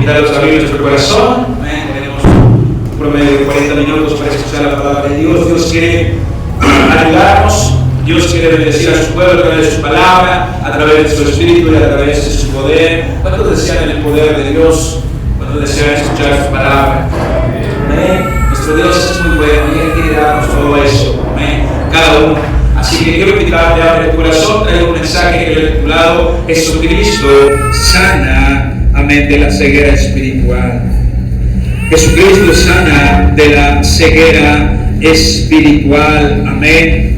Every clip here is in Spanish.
invitarlos a abrir nuestro corazón. Amén. Tenemos un promedio de 40 minutos para escuchar la palabra de Dios. Dios quiere ayudarnos. Dios quiere bendecir a su pueblo a través de su palabra, a través de su espíritu y a través de su poder. ¿Cuántos desean el poder de Dios? ¿Cuántos desean escuchar su palabra? Amén. Nuestro Dios es muy bueno y Él quiere darnos todo eso. Amén. Cada uno. Así que quiero invitarte a abrir tu corazón. Traigo un mensaje que lo he titulado Jesucristo sana, amén, de la ceguera espiritual. Jesucristo sana de la ceguera espiritual. Amén.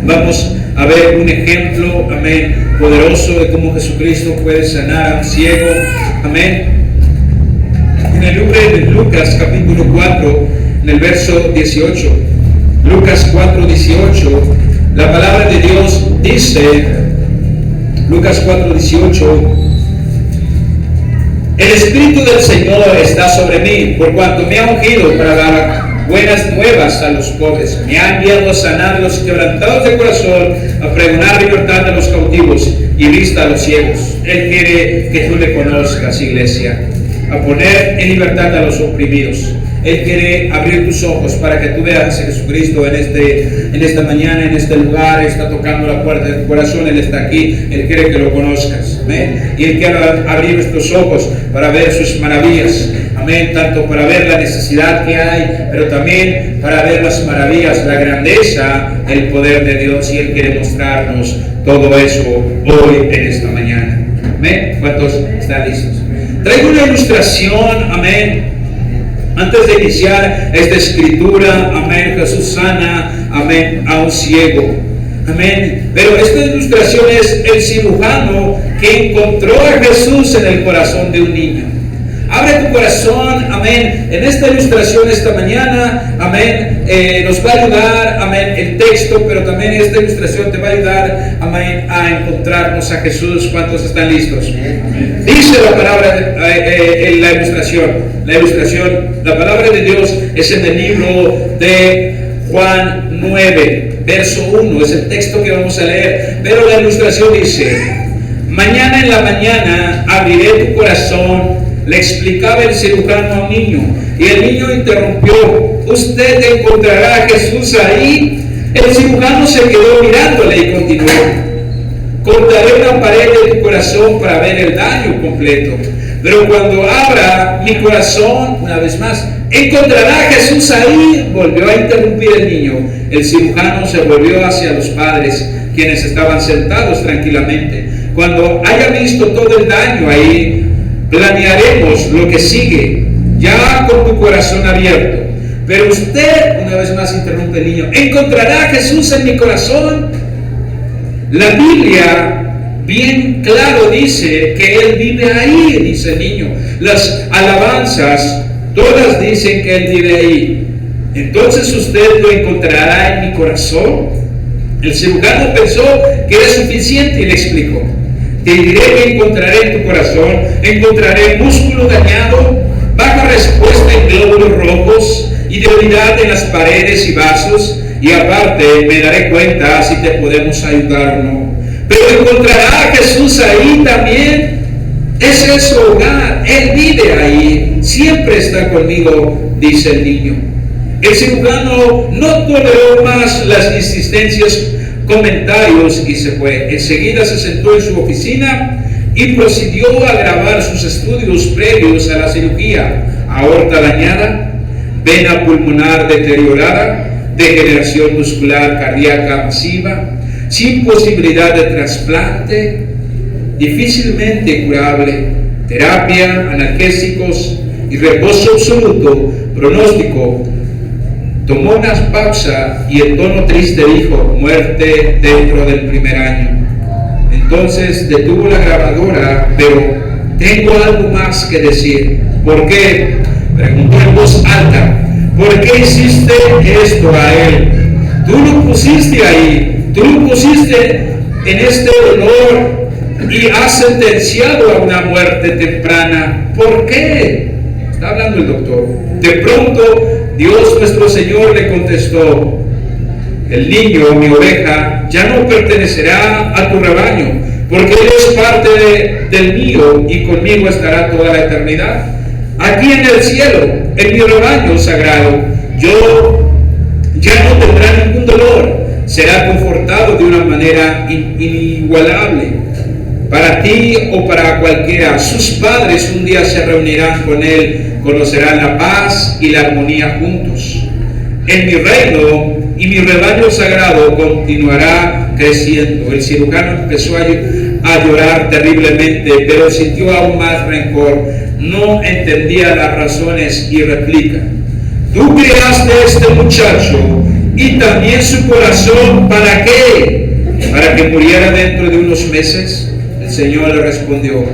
Vamos a ver un ejemplo, amén, poderoso de cómo Jesucristo puede sanar a un ciego. Amén. En el libro de Lucas, capítulo 4, en el verso 18. Lucas 4, 18. La palabra de Dios dice, Lucas 4, 18. El Espíritu del Señor está sobre mí, por cuanto me ha ungido para dar buenas nuevas a los pobres. Me ha enviado a sanar a los quebrantados de corazón, a pregonar libertad a los cautivos y vista a los ciegos. Él quiere que tú le conozcas, iglesia, a poner en libertad a los oprimidos. Él quiere abrir tus ojos para que tú veas a Jesucristo en esta mañana, en este lugar. Está tocando la puerta de tu corazón. Él está aquí. Él quiere que lo conozcas. Amén. Y Él quiere abrir nuestros ojos para ver sus maravillas. Amén. Tanto para ver la necesidad que hay, pero también para ver las maravillas, la grandeza, el poder de Dios. Y Él quiere mostrarnos todo eso hoy en esta mañana. Amén. ¿Cuántos están listos? Traigo una ilustración. Amén. Antes de iniciar esta escritura, amén, Jesús sana, amén, a un ciego. Amén. Pero esta ilustración es el cirujano que encontró a Jesús en el corazón de un niño. Abre tu corazón, amén. En esta ilustración esta mañana, amén, nos va a ayudar, amén, el texto, pero también esta ilustración te va a ayudar, amén, a encontrarnos a Jesús. ¿Cuántos están listos? Amén. Dice la palabra en la ilustración. La palabra de Dios es en el libro de Juan 9, verso 1. Es el texto que vamos a leer. Pero la ilustración dice: mañana en la mañana abriré tu corazón. Le explicaba el cirujano a un niño, y el niño interrumpió: usted encontrará a Jesús ahí. El cirujano se quedó mirándole y continuó: cortaré una pared de tu corazón para ver el daño completo. Pero cuando abra mi corazón, una vez más, encontrará a Jesús ahí. Volvió a interrumpir el niño. El cirujano se volvió hacia los padres, quienes estaban sentados tranquilamente. Cuando haya visto todo el daño ahí, planearemos lo que sigue, ya con tu corazón abierto. Pero usted, una vez más interrumpe el niño, ¿encontrará a Jesús en mi corazón? La Biblia bien claro dice que Él vive ahí, dice el niño. Las alabanzas todas dicen que Él vive ahí. Entonces usted lo encontrará en mi corazón. El cirujano pensó que era suficiente y le explicó: te diré que encontraré en tu corazón, encontraré músculo dañado, baja respuesta en glóbulos rojos y debilidad en las paredes y vasos, y aparte me daré cuenta si te podemos ayudar o no. Pero encontrará a Jesús ahí también. Ese es su hogar, Él vive ahí, siempre está conmigo, dice el niño. El cirujano no toleró más las insistencias, comentarios y se fue. Enseguida se sentó en su oficina y procedió a grabar sus estudios previos a la cirugía: aorta dañada, vena pulmonar deteriorada, degeneración muscular cardíaca masiva, sin posibilidad de trasplante, difícilmente curable, terapia, analgésicos y reposo absoluto, pronóstico. Tomó una pausa y en tono triste dijo: muerte dentro del primer año. Entonces detuvo la grabadora: pero tengo algo más que decir. ¿Por qué? Preguntó en voz alta. ¿Por qué hiciste esto a él? Tú lo pusiste ahí, tú lo pusiste en este dolor y has sentenciado a una muerte temprana. ¿Por qué? Está hablando el doctor. De pronto Dios nuestro Señor le contestó: el niño, mi oveja, ya no pertenecerá a tu rebaño, porque Él es parte del mío y conmigo estará toda la eternidad. Aquí en el cielo, en mi rebaño sagrado, yo ya no tendrá ningún dolor, será confortado de una manera inigualable. Para ti o para cualquiera, sus padres un día se reunirán con Él, conocerán la paz y la armonía juntos. En mi reino y mi rebaño sagrado continuará creciendo. El cirujano empezó a llorar terriblemente, pero sintió aún más rencor. No entendía las razones y replica: tú creaste a este muchacho y también su corazón, ¿para qué? ¿Para que muriera dentro de unos meses? El Señor le respondió: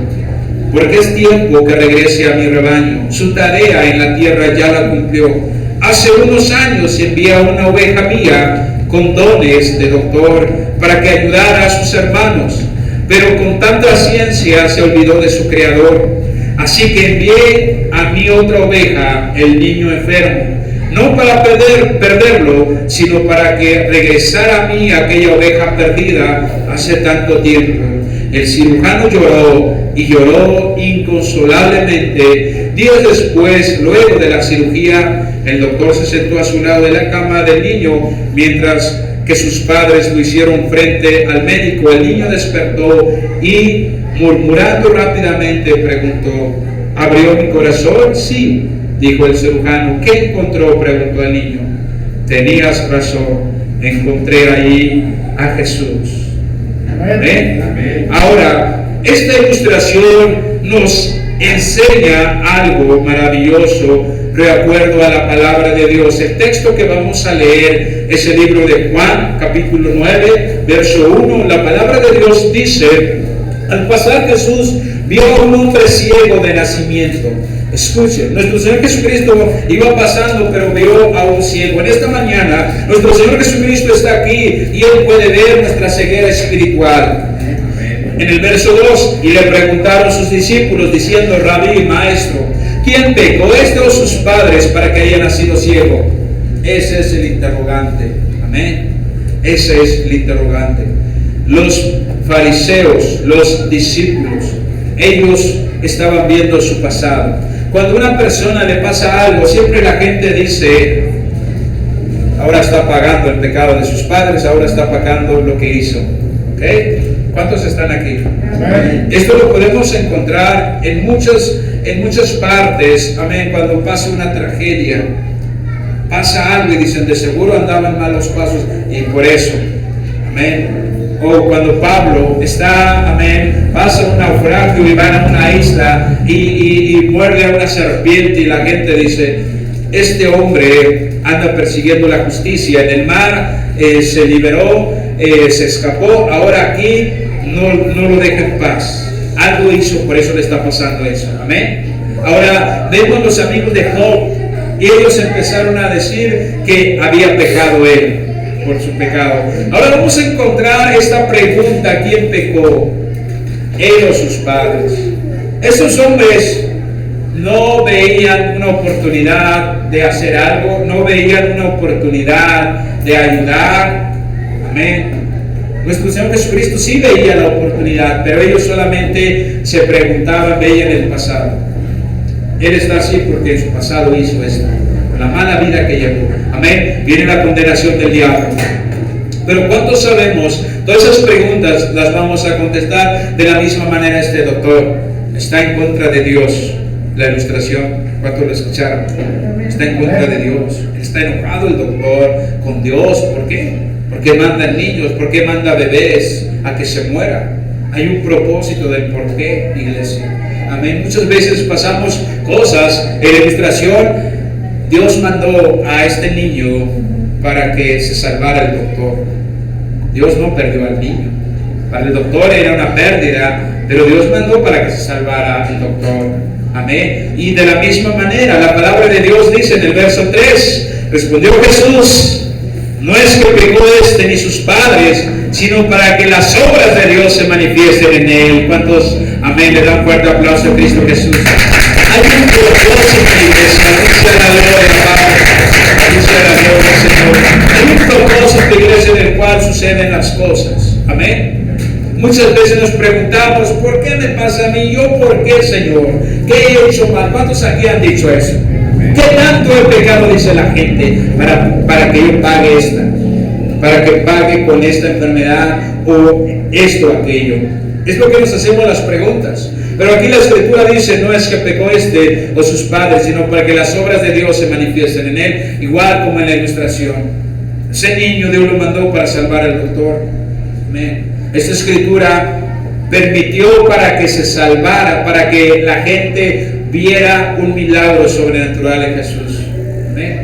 porque es tiempo que regrese a mi rebaño. Su tarea en la tierra ya la cumplió. Hace unos años envié a una oveja mía con dones de doctor para que ayudara a sus hermanos, pero con tanta ciencia se olvidó de su creador. Así que envié a mi otra oveja, el niño enfermo, no para perderlo, sino para que regresara a mí aquella oveja perdida hace tanto tiempo. El cirujano lloró y lloró inconsolablemente. Días después, luego de la cirugía, el doctor se sentó a su lado de la cama del niño, mientras que sus padres lo hicieron frente al médico. El niño despertó y, murmurando rápidamente, preguntó: ¿abrió mi corazón? Sí, dijo el cirujano. ¿Qué encontró?, preguntó el niño. Tenías razón, encontré ahí a Jesús. Amén. Amén. Ahora, esta ilustración nos enseña algo maravilloso de acuerdo a la palabra de Dios. El texto que vamos a leer es el libro de Juan, capítulo 9, verso 1. La palabra de Dios dice: al pasar Jesús vio a un hombre ciego de nacimiento. Escuchen, nuestro Señor Jesucristo iba pasando, pero vio a un ciego. En esta mañana, nuestro Señor Jesucristo está aquí y Él puede ver nuestra ceguera espiritual. En el verso 2, y le preguntaron sus discípulos diciendo: Rabí, maestro, ¿quién pecó, este o sus padres, para que haya nacido ciego? Ese es el interrogante. Amén. Ese es el interrogante. Los fariseos, los discípulos, ellos estaban viendo su pasado. Cuando a una persona le pasa algo, siempre la gente dice: ahora está pagando el pecado de sus padres, ahora está pagando lo que hizo. ¿Ok? ¿Cuántos están aquí? Amén. Esto lo podemos encontrar en muchas partes. Amén. Cuando pasa una tragedia, pasa algo y dicen: de seguro andaban malos pasos y por eso. Amén. O cuando Pablo está, amén, pasa un naufragio y van a una isla y muerde a una serpiente, y la gente dice: este hombre anda persiguiendo la justicia. En el mar se liberó, se escapó, ahora aquí no lo deja en paz. Algo hizo, por eso le está pasando eso. Amén. Ahora vemos los amigos de Job y ellos empezaron a decir que había pecado él por su pecado. Ahora vamos a encontrar esta pregunta: ¿quién pecó? Él o sus padres. Esos hombres no veían una oportunidad de hacer algo, no veían una oportunidad de ayudar. Amén. Nuestro Señor Jesucristo sí veía la oportunidad, pero ellos solamente se preguntaban, veían el pasado. Él está así porque en su pasado hizo esto, la mala vida que llevó. Amén. Viene la condenación del diablo. Pero ¿cuántos sabemos? Todas esas preguntas las vamos a contestar de la misma manera. Este doctor está en contra de Dios. La ilustración, ¿cuántos lo escucharon? Está en contra de Dios. Está enojado el doctor con Dios. ¿Por qué? ¿Por qué mandan niños? ¿Por qué manda bebés a que se mueran? Hay un propósito del por qué, iglesia. Amén. Muchas veces pasamos cosas en la ilustración. Dios mandó a este niño para que se salvara el doctor. Dios no perdió al niño. Para el doctor era una pérdida, pero Dios mandó para que se salvara el doctor. Amén. Y de la misma manera, la palabra de Dios dice en el verso 3, respondió Jesús: no es que pecó este ni sus padres, sino para que las obras de Dios se manifiesten en él. ¿Cuántos, amén, le dan fuerte aplauso a Cristo Jesús? Hay un propósito, iglesia. Dice la gloria, Padre. Dice la gloria, Señor. Hay un propósito, iglesia, en el cual suceden las cosas. Amén. Muchas veces nos preguntamos: pecados. ¿Por qué me pasa a mí? ¿Yo por qué, Señor? ¿Qué he hecho mal? ¿Cuántos aquí han dicho eso? ¿Qué tanto he pecado, dice la gente, para que yo pague esta? Para que pague con esta enfermedad o esto o aquello. Es lo que nos hacemos las preguntas. Pero aquí la Escritura dice, no es que pecó este o sus padres, sino para que las obras de Dios se manifiesten en él, igual como en la ilustración. Ese niño Dios lo mandó para salvar al doctor. Amén. Esta Escritura permitió para que se salvara, para que la gente viera un milagro sobrenatural en Jesús. Amén.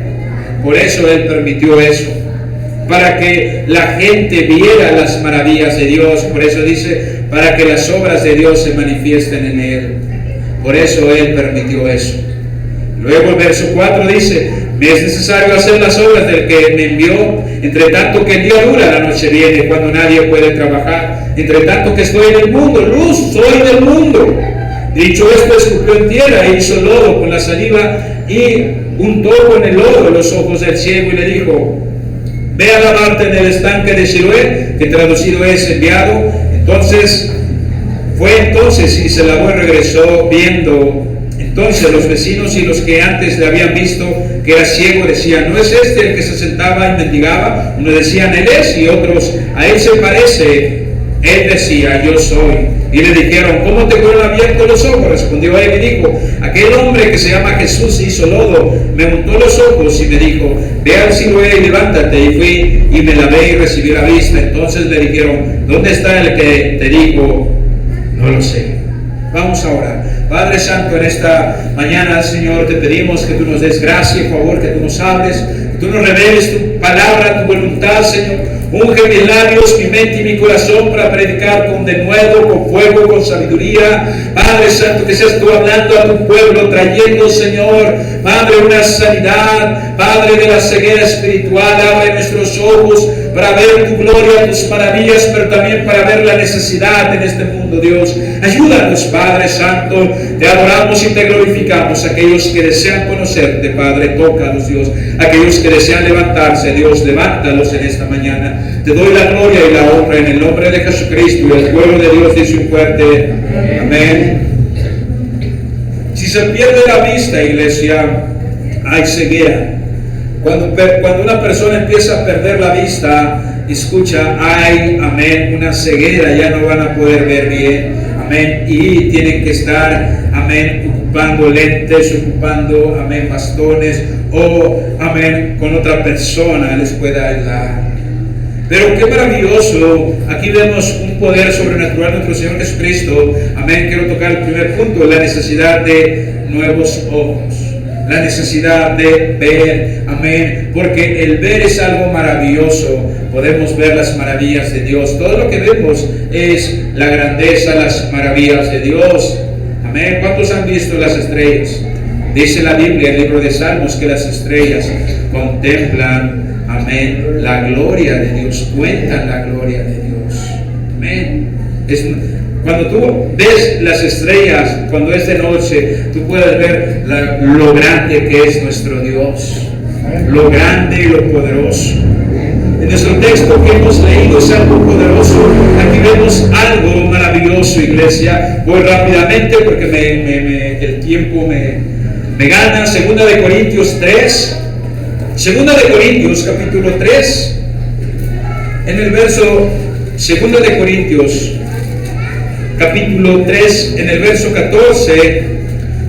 Por eso Él permitió eso, para que la gente viera las maravillas de Dios. Por eso dice, para que las obras de Dios se manifiesten en Él. Por eso Él permitió eso. Luego el verso 4 dice, me es necesario hacer las obras del que me envió, entre tanto que el día dura, la noche viene, cuando nadie puede trabajar. Entre tanto que estoy en el mundo, luz soy del mundo. Dicho esto, escupió en tierra e hizo lodo con la saliva y untó con el lodo los ojos del ciego y le dijo, ve a lavarte en el estanque de Siloé, que traducido es enviado. Fue entonces y se lavó y regresó viendo. Entonces los vecinos y los que antes le habían visto que era ciego decían, ¿no es este el que se sentaba y mendigaba? Unos decían, él es, y otros, a él se parece. Él decía, yo soy. Y le dijeron, ¿cómo te fueron abiertos los ojos? Respondió él y dijo, aquel hombre que se llama Jesús hizo lodo, me untó los ojos y me dijo, ve al Siloé y levántate. Y fui y me lavé y recibí la vista. Entonces le dijeron, ¿dónde está el que te dijo? No lo sé. Vamos a orar. Padre Santo, en esta mañana, Señor, te pedimos que tú nos des gracia y favor, que tú nos hables, que tú nos reveles tu palabra, tu voluntad, Señor. Unge mis labios, mi mente y mi corazón para predicar con denuedo, con fuego, con sabiduría. Padre Santo, que seas tú hablando a tu pueblo, trayendo, Señor, Padre, una sanidad, Padre, de la ceguera espiritual. Abre nuestros ojos para ver tu gloria, tus maravillas, pero también para ver la necesidad en este mundo, Dios. Ayúdanos, Padre Santo. Te adoramos y te glorificamos. Aquellos que desean conocerte, Padre, tócalos, Dios. Aquellos que desean levantarse, Dios, levántalos en esta mañana. Te doy la gloria y la honra en el nombre de Jesucristo. Y el pueblo de Dios dice un fuerte amén. Si se pierde la vista, iglesia, hay ceguera. Cuando una persona empieza a perder la vista, escucha, hay, amén, una ceguera, ya no van a poder ver bien, amén, y tienen que estar, amén, ocupando lentes, ocupando, amén, bastones, o, amén, con otra persona les pueda ayudar. Pero qué maravilloso, aquí vemos un poder sobrenatural de nuestro Señor Jesucristo, amén. Quiero tocar el primer punto, la necesidad de nuevos ojos, la necesidad de ver, amén, porque el ver es algo maravilloso. Podemos ver las maravillas de Dios. Todo lo que vemos es la grandeza, las maravillas de Dios, amén. ¿Cuántos han visto las estrellas? Dice la Biblia, el libro de Salmos, que las estrellas contemplan, amén, la gloria de Dios, cuentan la gloria de Dios, amén. Cuando tú ves las estrellas, cuando es de noche, tú puedes ver lo grande que es nuestro Dios, lo grande y lo poderoso. En nuestro texto que hemos leído es algo poderoso. Aquí vemos algo maravilloso, iglesia. Voy rápidamente porque el tiempo me gana. Segunda de Corintios 3. Segunda de Corintios, capítulo 3. En el verso, Segunda de Corintios, capítulo 3, en el verso 14,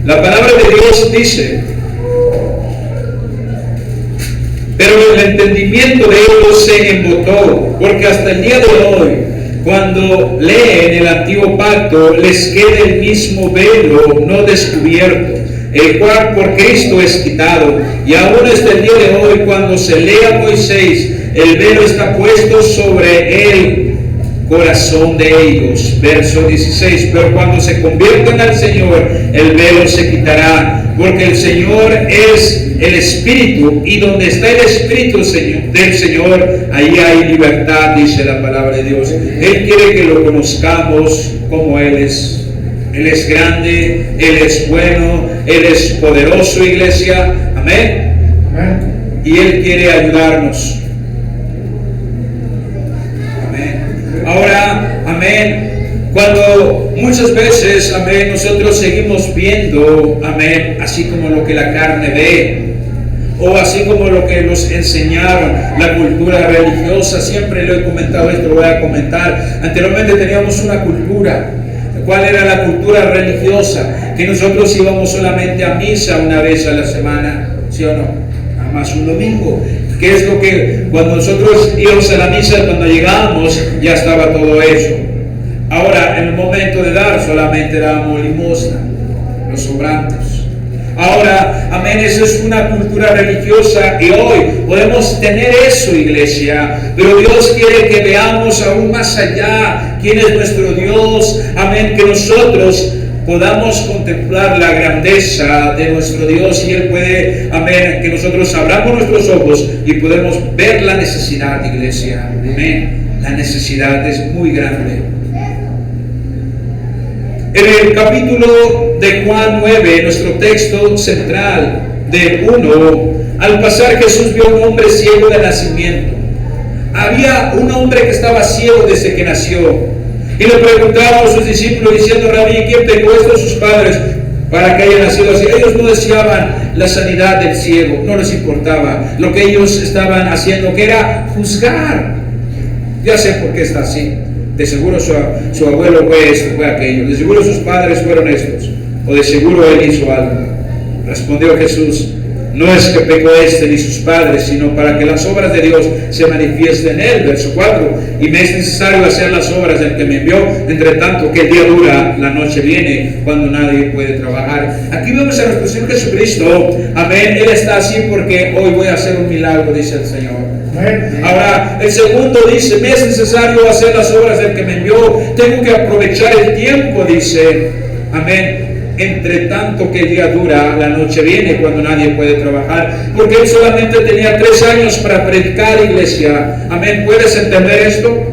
la palabra de Dios dice, pero el entendimiento de ellos se embotó, porque hasta el día de hoy, cuando leen el antiguo pacto, les queda el mismo velo no descubierto, el cual por Cristo es quitado, y aún hasta el día de hoy, cuando se lea Moisés, el velo está puesto sobre el corazón de ellos. Verso 16, pero cuando se conviertan al Señor, el velo se quitará, porque el Señor es el Espíritu, y donde está el Espíritu del Señor, ahí hay libertad, dice la palabra de Dios. Él quiere que lo conozcamos como Él es. Él es grande, Él es bueno, Él es poderoso, iglesia, amén, amén. Y Él quiere ayudarnos. Ahora, amén, Cuando muchas veces, amén, nosotros seguimos viendo, amén, así como lo que la carne ve, o así como lo que nos enseñaron, la cultura religiosa. Siempre lo he comentado, esto lo voy a comentar. Anteriormente teníamos una cultura. ¿Cuál era la cultura religiosa? Que nosotros íbamos solamente a misa una vez a la semana, ¿sí o no? Nada más un domingo. ¿Qué es lo que cuando nosotros íbamos a la misa, cuando llegábamos, ya estaba todo hecho? Ahora, en el momento de dar, solamente dábamos limosna, los sobrantes. Ahora, amén, esa es una cultura religiosa y hoy podemos tener eso, iglesia, pero Dios quiere que veamos aún más allá quién es nuestro Dios, amén, que nosotros podamos contemplar la grandeza de nuestro Dios y Él puede, amén, que nosotros abramos nuestros ojos y podemos ver la necesidad, iglesia, amén, la necesidad es muy grande. En el capítulo de Juan 9, nuestro texto central de 1, al pasar Jesús vio a un hombre ciego de nacimiento. Había un hombre que estaba ciego desde que nació. Y le preguntaban a sus discípulos diciendo: Rabí, ¿quién pecó esto a sus padres para que haya nacido así? Ellos no deseaban la sanidad del ciego, no les importaba. Lo que ellos estaban haciendo, que era juzgar. Ya sé por qué está así. De seguro su abuelo fue esto, fue aquello. De seguro sus padres fueron estos. O de seguro él hizo algo. Respondió Jesús: no es que pecó este ni sus padres, sino para que las obras de Dios se manifiesten en él. Verso 4. Y me es necesario hacer las obras del que me envió, entre tanto que el día dura, la noche viene, cuando nadie puede trabajar. Aquí vemos a nuestro Señor Jesucristo. Amén. Él está así porque hoy voy a hacer un milagro, dice el Señor. Ahora, el segundo dice: me es necesario hacer las obras del que me envió. Tengo que aprovechar el tiempo, dice. Amén. Entre tanto que el día dura, la noche viene, cuando nadie puede trabajar. Porque él solamente tenía 3 años para predicar, iglesia. Amén. ¿Puedes entender esto?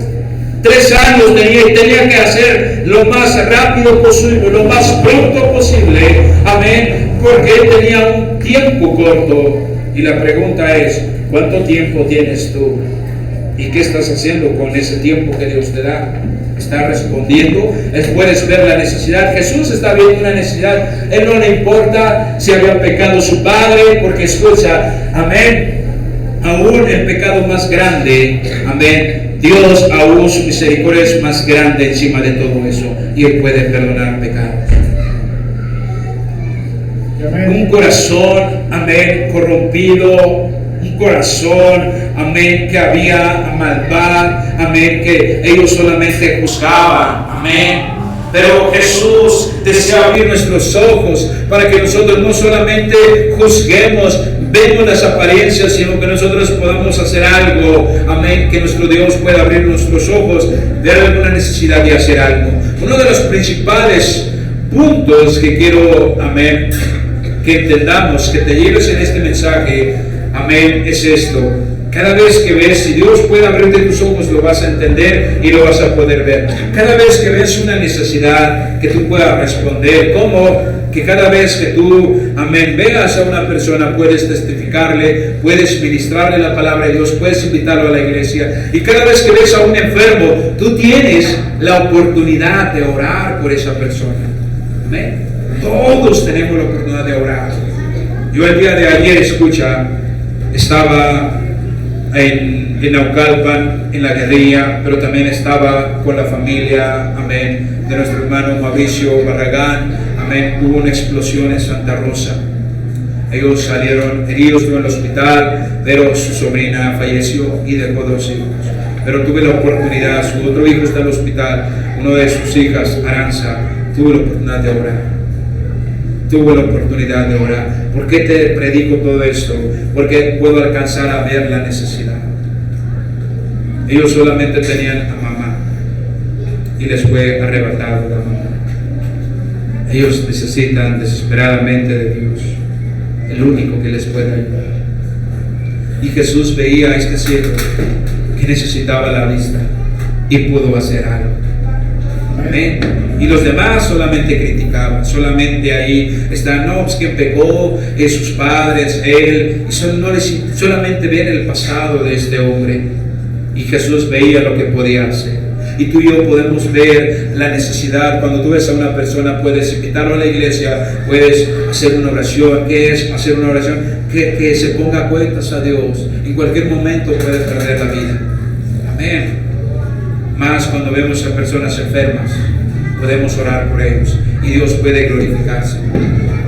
3 años tenía que hacer lo más rápido posible, lo más pronto posible. Amén. Porque él tenía un tiempo corto. Y la pregunta es: ¿cuánto tiempo tienes tú? ¿Y qué estás haciendo con ese tiempo que Dios te da? ¿Está respondiendo? Puedes ver la necesidad. Jesús está viendo una necesidad. Él no le importa si había pecado su padre, porque escucha, amén, aún el pecado más grande, amén, Dios aún su misericordia es más grande encima de todo eso, y Él puede perdonar pecados. Un corazón, amén, corrompido, un corazón, amén, que había maldad, amén, que ellos solamente juzgaban, amén. Pero Jesús desea abrir nuestros ojos para que nosotros no solamente juzguemos, vemos las apariencias, sino que nosotros podamos hacer algo, amén, que nuestro Dios pueda abrir nuestros ojos, ver alguna necesidad de hacer algo. Uno de los principales puntos que quiero, amén, que entendamos, que te lleves en este mensaje, amén, es esto. Cada vez que ves, si Dios puede abrirte tus ojos, lo vas a entender y lo vas a poder ver. Cada vez que ves una necesidad, que tú puedas responder. ¿Cómo? Que cada vez que tú, amén, veas a una persona, puedes testificarle, puedes ministrarle la palabra de Dios, puedes invitarlo a la iglesia. Y cada vez que ves a un enfermo, tú tienes la oportunidad de orar por esa persona. Amén. Todos tenemos la oportunidad de orar. Yo el día de ayer, escucha, estaba en Naucalpan, en la guerrilla, pero también estaba con la familia, amén, de nuestro hermano Mauricio Barragán, amén. Hubo una explosión en Santa Rosa. Ellos salieron heridos en el hospital, pero su sobrina falleció y dejó 2 hijos. Pero tuve la oportunidad, su otro hijo está en el hospital, una de sus hijas, Aranza, tuve la oportunidad de orar. Tuve la oportunidad de orar. ¿Por qué te predico todo esto? Porque puedo alcanzar a ver la necesidad. Ellos solamente tenían a mamá y les fue arrebatado la mamá. Ellos necesitan desesperadamente de Dios, el único que les puede ayudar. Y Jesús veía a este ciego que necesitaba la vista y pudo hacer algo. Amén. Y los demás solamente criticaban, solamente ahí están: no, pues quien pecó, sus padres, él, y solamente ven el pasado de este hombre. Y Jesús veía lo que podía hacer. y tú y yo podemos ver la necesidad. Cuando tú ves a una persona, puedes invitarlo a la iglesia, puedes hacer una oración. ¿Qué es hacer una oración? Que se ponga cuentas a Dios. En cualquier momento puede perder la vida. Amén. Más cuando vemos a personas enfermas, podemos orar por ellos y Dios puede glorificarse.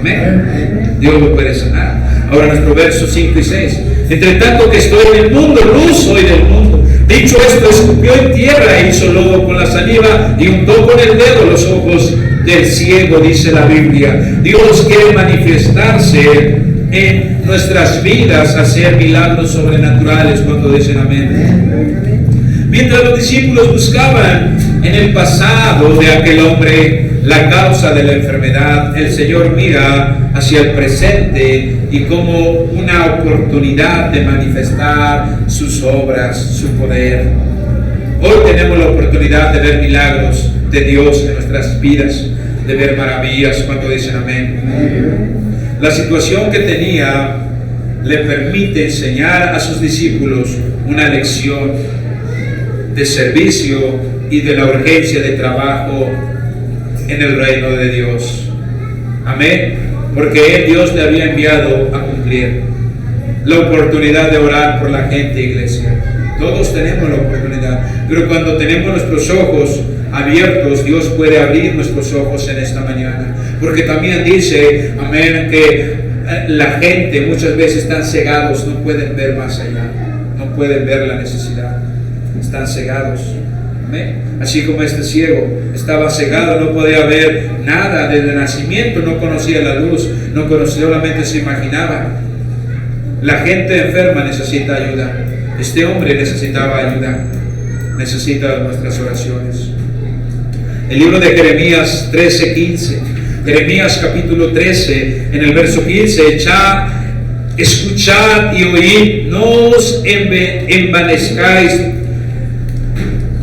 Amén. Dios lo puede sanar. Ahora nuestro verso 5 y 6. Entre tanto que estoy en el mundo, luz soy del mundo. Dicho esto, escupió en tierra e hizo lodo con la saliva y untó con el dedo los ojos del ciego, dice la Biblia. Dios quiere manifestarse en nuestras vidas, hacer milagros sobrenaturales. Cuando dicen amén. Mientras los discípulos buscaban en el pasado de aquel hombre la causa de la enfermedad, el Señor mira hacia el presente y como una oportunidad de manifestar sus obras, su poder. Hoy tenemos la oportunidad de ver milagros de Dios en nuestras vidas, de ver maravillas. Cuando dicen amén. La situación que tenía le permite enseñar a sus discípulos una lección de servicio y de la urgencia de trabajo en el reino de Dios. Amén. Porque Dios le había enviado a cumplir la oportunidad de orar por la gente, iglesia. Todos tenemos la oportunidad, pero cuando tenemos nuestros ojos abiertos, Dios puede abrir nuestros ojos en esta mañana. Porque también dice, amén, que la gente muchas veces están cegados, no pueden ver más allá, no pueden ver la necesidad, están cegados. Amén. Así como este ciego estaba cegado, no podía ver nada desde el nacimiento, no conocía la luz, no conocía, solamente se imaginaba. La gente enferma necesita ayuda. Este hombre necesitaba ayuda, necesita nuestras oraciones. El libro de Jeremías 13:15, Jeremías capítulo 13, en el verso 15, escuchad y oíd, no os envanezcáis,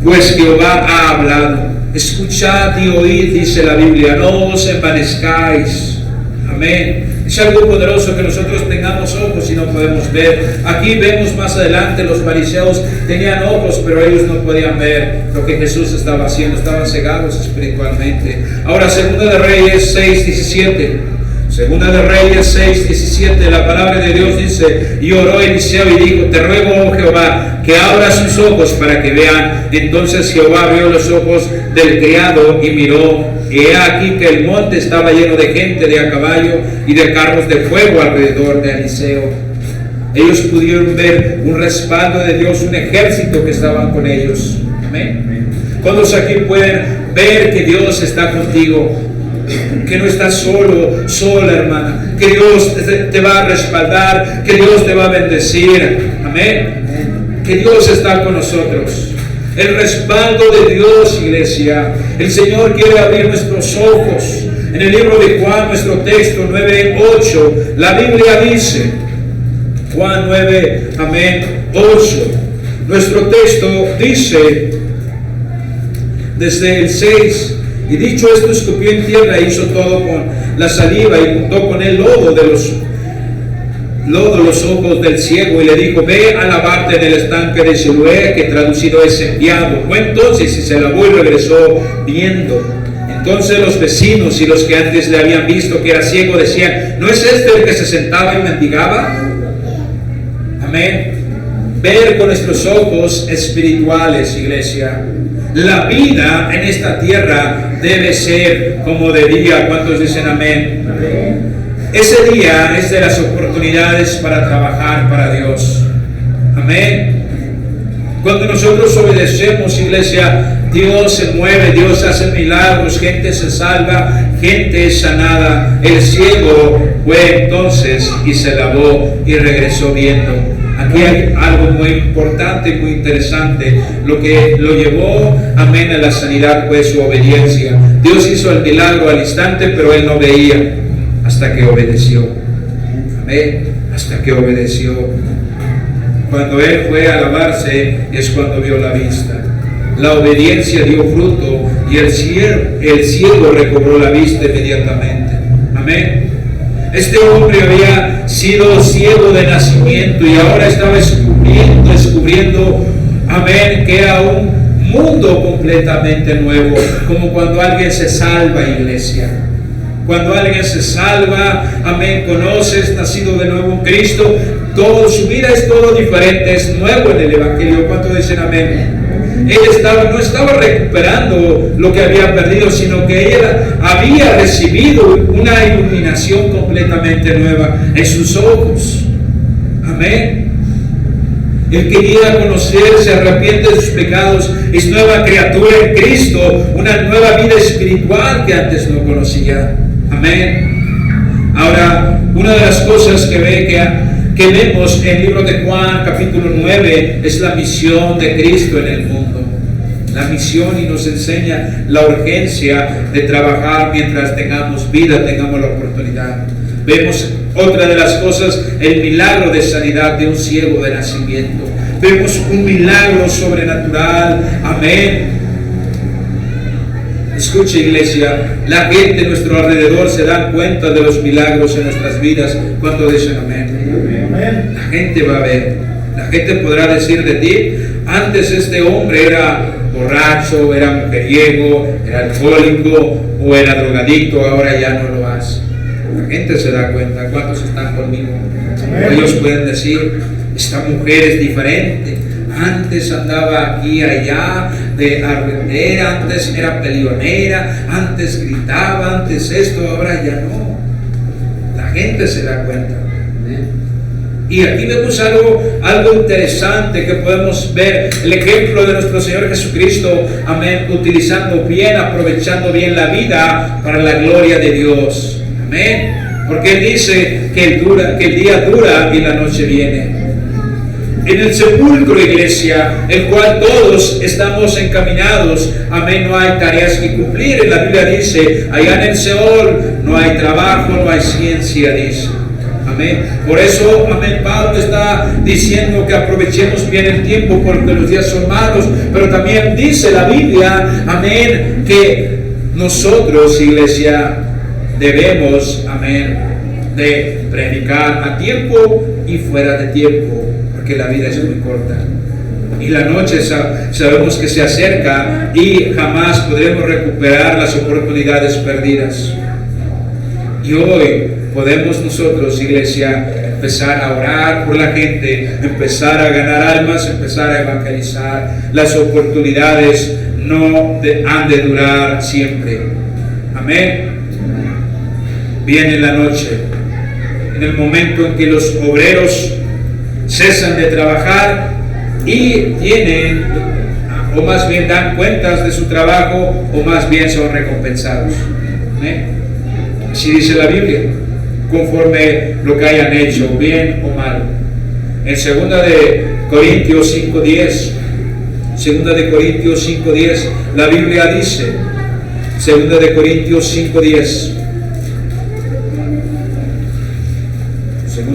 pues Jehová ha hablado. Escuchad y oíd, dice la Biblia, no os envanezcáis. Amén. Es algo poderoso que nosotros tengamos ojos y no podemos ver. Aquí vemos más adelante, los fariseos tenían ojos, pero ellos no podían ver lo que Jesús estaba haciendo, estaban cegados espiritualmente. Ahora, Segunda de Reyes 6:17. Segunda de Reyes 6:17, la palabra de Dios dice, y oró Eliseo y dijo, te ruego, oh Jehová, que abra sus ojos para que vean. Entonces Jehová abrió los ojos del criado y miró, y he aquí que el monte estaba lleno de gente de a caballo y de carros de fuego alrededor de Eliseo. Ellos pudieron ver un respaldo de Dios, un ejército que estaban con ellos. Amén. ¿Cuántos aquí pueden ver que Dios está contigo? Que no estás solo, sola, hermana. Que Dios te va a respaldar, que Dios te va a bendecir. Amén. Que Dios está con nosotros. El respaldo de Dios, iglesia. El Señor quiere abrir nuestros ojos. En el libro de Juan, nuestro texto 9:8, la Biblia dice, Juan 9, amén, 8. Nuestro texto dice, desde el 6, y dicho esto, escupió en tierra e hizo todo con la saliva y juntó con el lodo los ojos del ciego y le dijo, ve a lavarte en el estanque de Siloé, que traducido es enviado. Fue entonces y se lavó y regresó viendo. Entonces los vecinos y los que antes le habían visto que era ciego decían, ¿no es este el que se sentaba y mendigaba? Amén. Ver con nuestros ojos espirituales, iglesia. La vida en esta tierra debe ser como de día. ¿Cuántos dicen amén? Amén. Ese día es de las oportunidades para trabajar para Dios. Amén. Cuando nosotros obedecemos, iglesia, Dios se mueve, Dios hace milagros, gente se salva, gente es sanada. El ciego fue entonces y se lavó y regresó viendo. Aquí hay algo muy importante, muy interesante. Lo que lo llevó, amén, a la sanidad fue su obediencia. Dios hizo el milagro al instante, pero él no veía hasta que obedeció. Amén, hasta que obedeció. Cuando él fue a lavarse es cuando vio la vista. La obediencia dio fruto y el ciego recobró la vista inmediatamente. Amén. Este hombre había sido ciego de nacimiento y ahora estaba descubriendo, amén, que era un mundo completamente nuevo, como cuando alguien se salva, iglesia. Cuando alguien se salva, amén, conoces, nacido de nuevo en Cristo, todo, su vida es todo diferente, es nuevo en el Evangelio. ¿Cuántos dicen amén? Él no estaba recuperando lo que había perdido, sino que él había recibido una iluminación completamente nueva en sus ojos. Amén. Él quería conocer, se arrepiente de sus pecados, es nueva criatura en Cristo, una nueva vida espiritual que antes no conocía. Amén. Ahora, una de las cosas que vemos en el libro de Juan, capítulo 9, es la misión de Cristo en el mundo. La misión, y nos enseña la urgencia de trabajar mientras tengamos vida, tengamos la oportunidad. Vemos otra de las cosas, el milagro de sanidad de un ciego de nacimiento. Vemos un milagro sobrenatural. Amén. Escuche, iglesia, la gente a nuestro alrededor se da cuenta de los milagros en nuestras vidas cuando dicen amén. La gente va a ver, la gente podrá decir de ti: antes este hombre era borracho, era mujeriego, era alcohólico o era drogadicto, ahora ya no lo hace. La gente se da cuenta. ¿Cuántos están conmigo? Ellos pueden decir: esta mujer es diferente. Antes andaba aquí y allá de arrendera, antes era peleonera, antes gritaba, antes esto, ahora ya no. La gente se da cuenta. Y aquí vemos algo interesante que podemos ver, el ejemplo de nuestro Señor Jesucristo, amén, utilizando bien, aprovechando bien la vida para la gloria de Dios. Amén. Porque Él dice que el día dura y la noche viene. En el sepulcro, iglesia, el cual todos estamos encaminados, amén, no hay tareas que cumplir. En la Biblia dice: allá en el Seol no hay trabajo, no hay ciencia, dice. Amén. Por eso, amén, Pablo está diciendo que aprovechemos bien el tiempo porque los días son malos. Pero también dice la Biblia, amén, que nosotros, iglesia, debemos, amén, de predicar a tiempo y fuera de tiempo, porque la vida es muy corta y la noche sabemos que se acerca y jamás podremos recuperar las oportunidades perdidas. Y hoy podemos nosotros, iglesia, empezar a orar por la gente, empezar a ganar almas, empezar a evangelizar. Las oportunidades no han de durar siempre. Amén. Viene la noche, en el momento en que los obreros cesan de trabajar y tienen, o más bien dan cuentas de su trabajo, o más bien son recompensados. Así dice la Biblia, conforme lo que hayan hecho, bien o mal. En 2 de Corintios 5:10, 2 de Corintios 5:10, la Biblia dice, 2 de Corintios 5:10,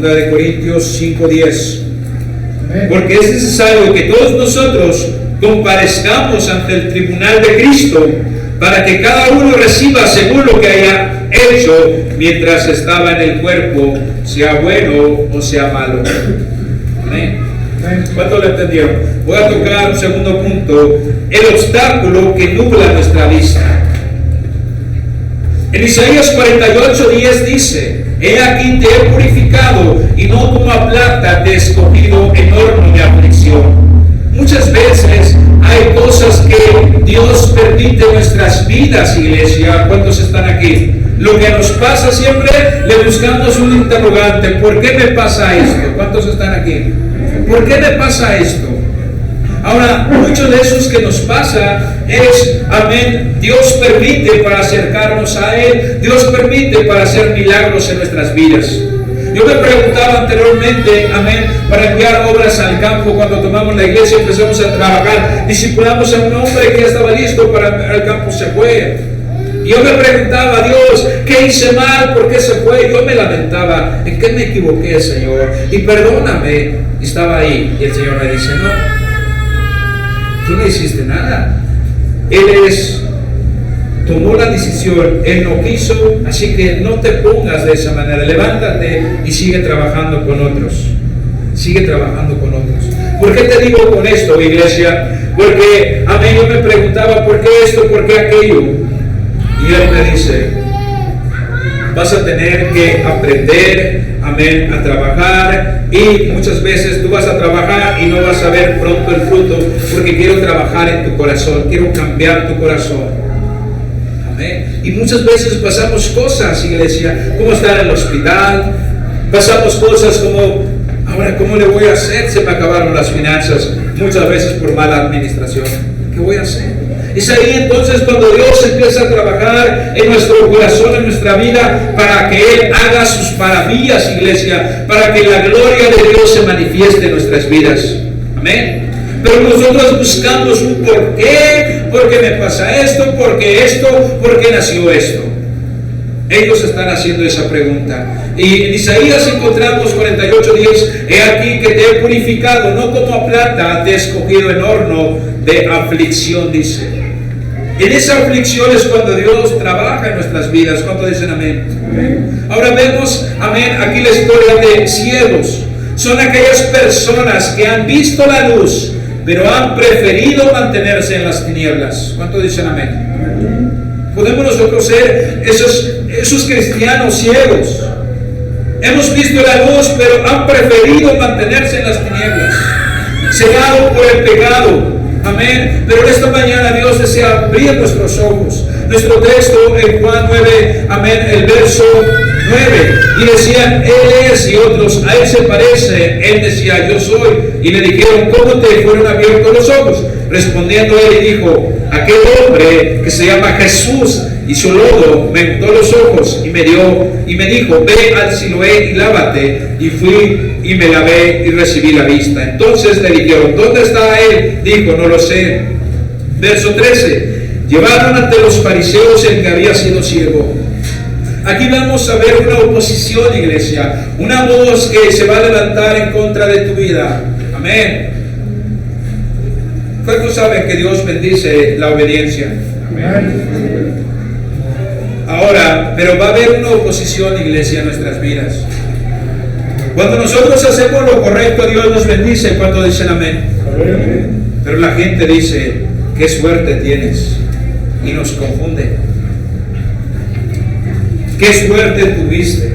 2 de Corintios 5:10, porque es necesario que todos nosotros comparezcamos ante el tribunal de Cristo, para que cada uno reciba según lo que haya hecho mientras estaba en el cuerpo, sea bueno o sea malo. Amén. ¿Cuánto lo entendieron? Voy a tocar un segundo punto: el obstáculo que nubla nuestra vista. En Isaías 48:10 dice: he aquí te he purificado, y no como a plata te he escogido en horno de aflicción. Muchas veces hay cosas que Dios permite en nuestras vidas, iglesia. ¿Cuántos están aquí? Lo que nos pasa siempre le buscamos un interrogante: ¿por qué me pasa esto? ¿Cuántos están aquí? ¿Por qué me pasa esto? Ahora, muchos de esos que nos pasa es, amén, Dios permite para acercarnos a Él, Dios permite para hacer milagros en nuestras vidas. Yo me preguntaba anteriormente, amén, para enviar obras al campo, cuando tomamos la iglesia, empezamos a trabajar, discipulamos a un hombre que ya estaba listo para el campo, se fue. Y yo me preguntaba: Dios, ¿qué hice mal? ¿Por qué se fue? Yo me lamentaba: ¿en qué me equivoqué, Señor? Y perdóname. Y estaba ahí, y el Señor me dice: no, tú no hiciste nada. Él tomó la decisión, Él no quiso, así que no te pongas de esa manera. Levántate y sigue trabajando con otros. sigue trabajando con otros. ¿Por qué te digo con esto, iglesia? Porque a mí yo me preguntaba, ¿por qué esto? ¿Por qué aquello? Y Él me dice, vas a tener que aprender, amén, a trabajar, y muchas veces tú vas a trabajar y no vas a ver pronto el fruto, porque quiero trabajar en tu corazón, quiero cambiar tu corazón. Amén. Y muchas veces pasamos cosas, iglesia, como estar en el hospital, pasamos cosas como, ahora, ¿cómo le voy a hacer? Se me acabaron las finanzas, muchas veces por mala administración. ¿Qué voy a hacer? Es ahí entonces cuando Dios empieza a trabajar en nuestro corazón, en nuestra vida, para que Él haga sus maravillas, iglesia, para que la gloria de Dios se manifieste en nuestras vidas. Amén. Pero nosotros buscamos un por qué me pasa esto, por qué nació esto. Ellos están haciendo esa pregunta. Y en Isaías encontramos 48:10, he aquí que te he purificado, no como a plata, te he escogido en horno de aflicción, dice. En esa aflicción es cuando Dios trabaja en nuestras vidas. ¿Cuánto dicen amén? Amén. Ahora vemos, amén, aquí la historia de ciegos. Son aquellas personas que han visto la luz, pero han preferido mantenerse en las tinieblas. ¿Cuánto dicen amén? Amén. Podemos nosotros ser esos cristianos ciegos. Hemos visto la luz, pero han preferido mantenerse en las tinieblas, cegados por el pecado. Amén. Pero esta mañana Dios desea abrir nuestros ojos. Nuestro texto en Juan 9, amén, el verso 9. Y decían, Él es, y otros, a Él se parece. Él decía, yo soy. Y le dijeron, ¿cómo te fueron abiertos los ojos? Respondiendo Él y dijo, aquel hombre que se llama Jesús hizo lodo, me untó los ojos y me dijo, ve al Siloé y lávate. Y fui y me lavé y recibí la vista. Entonces le dijeron, ¿dónde está Él? Dijo, no lo sé. Verso 13, llevaron ante los fariseos el que había sido ciego. Aquí vamos a ver una oposición, iglesia, una voz que se va a levantar en contra de tu vida. Amén. ¿Cuántos saben que Dios bendice la obediencia? Amén. Ahora, pero va a haber una oposición, iglesia, en nuestras vidas. Cuando nosotros hacemos lo correcto, Dios nos bendice. ¿Cuánto dicen amén? Amén. Pero la gente dice, qué suerte tienes, y nos confunde. Qué suerte tuviste.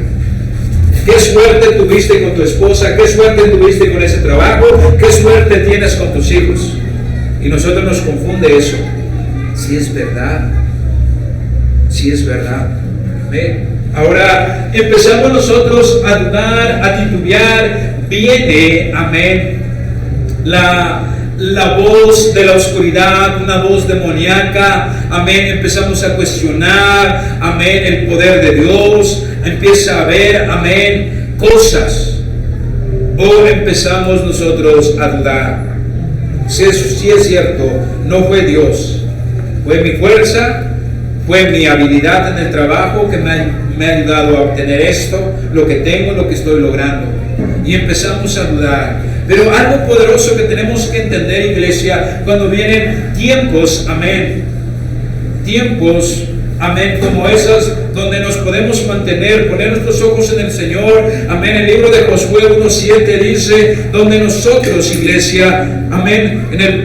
Qué suerte tuviste con tu esposa, qué suerte tuviste con ese trabajo, qué suerte tienes con tus hijos. Y nosotros nos confunde eso. Si es verdad, si es verdad. ¿Ve? Ahora empezamos nosotros a dudar, a titubear. Viene, amén, la voz de la oscuridad, una voz demoníaca, amén. Empezamos a cuestionar, amén, el poder de Dios. Empieza a ver, amén, cosas. O empezamos nosotros a dudar. Si eso sí es cierto, no fue Dios, fue mi fuerza, fue mi habilidad en el trabajo que me ha ayudado a obtener esto, lo que tengo, lo que estoy logrando. Y empezamos a dudar. Pero algo poderoso que tenemos que entender, iglesia, cuando vienen tiempos, amén, tiempos, amén, como esas, donde nos podemos mantener, poner nuestros ojos en el Señor, amén. El libro de Josué 1:7 dice, donde nosotros, iglesia, amén, en el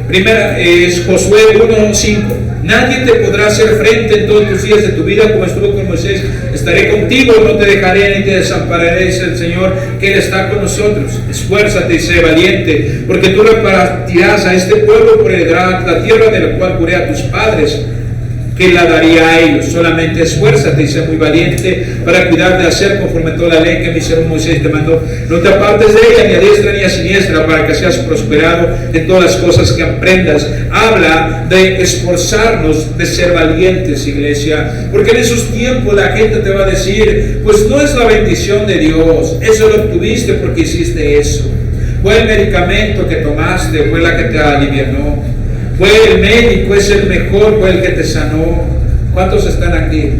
primera es Josué 1:5. Nadie te podrá hacer frente en todos tus días de tu vida, como estuvo con Moisés. Estaré contigo, no te dejaré ni te desampararé, dice el Señor, que Él está con nosotros. Esfuérzate y sé valiente, porque tú repartirás a este pueblo por heredad la tierra de la cual juré a tus padres que la daría a ellos. Solamente esfuérzate y sé muy valiente para cuidar de hacer conforme toda la ley que mi siervo Moisés te mandó. No te apartes de ella ni a diestra ni a siniestra, para que seas prosperado en todas las cosas que aprendas. Habla de esforzarnos, de ser valientes, iglesia, porque en esos tiempos la gente te va a decir, pues no es la bendición de Dios, eso lo obtuviste porque hiciste eso. Fue el medicamento que tomaste, fue la que te alivianó. Fue el médico, es el mejor, fue el que te sanó. ¿Cuántos están aquí?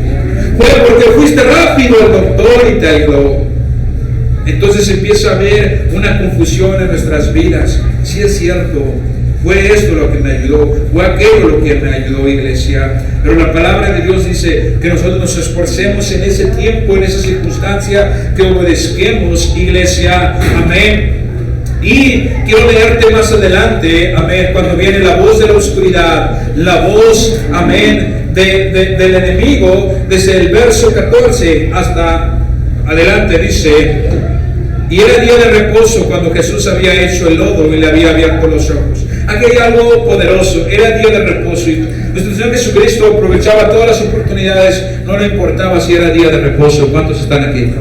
Fue porque fuiste rápido al doctor y te ayudó. Entonces empieza a haber una confusión en nuestras vidas. Sí es cierto, fue esto lo que me ayudó, fue aquello lo que me ayudó, iglesia. Pero la palabra de Dios dice que nosotros nos esforcemos en ese tiempo, en esa circunstancia, que obedezquemos, iglesia, amén. Y quiero leerte más adelante, amén, cuando viene la voz de la oscuridad, la voz, amén, del enemigo, desde el verso 14 hasta adelante, dice: y era día de reposo cuando Jesús había hecho el lodo y le había abierto los ojos. Aquí hay algo poderoso, era día de reposo, y nuestro Señor Jesucristo aprovechaba todas las oportunidades, no le importaba si era día de reposo. ¿Cuántos están aquí?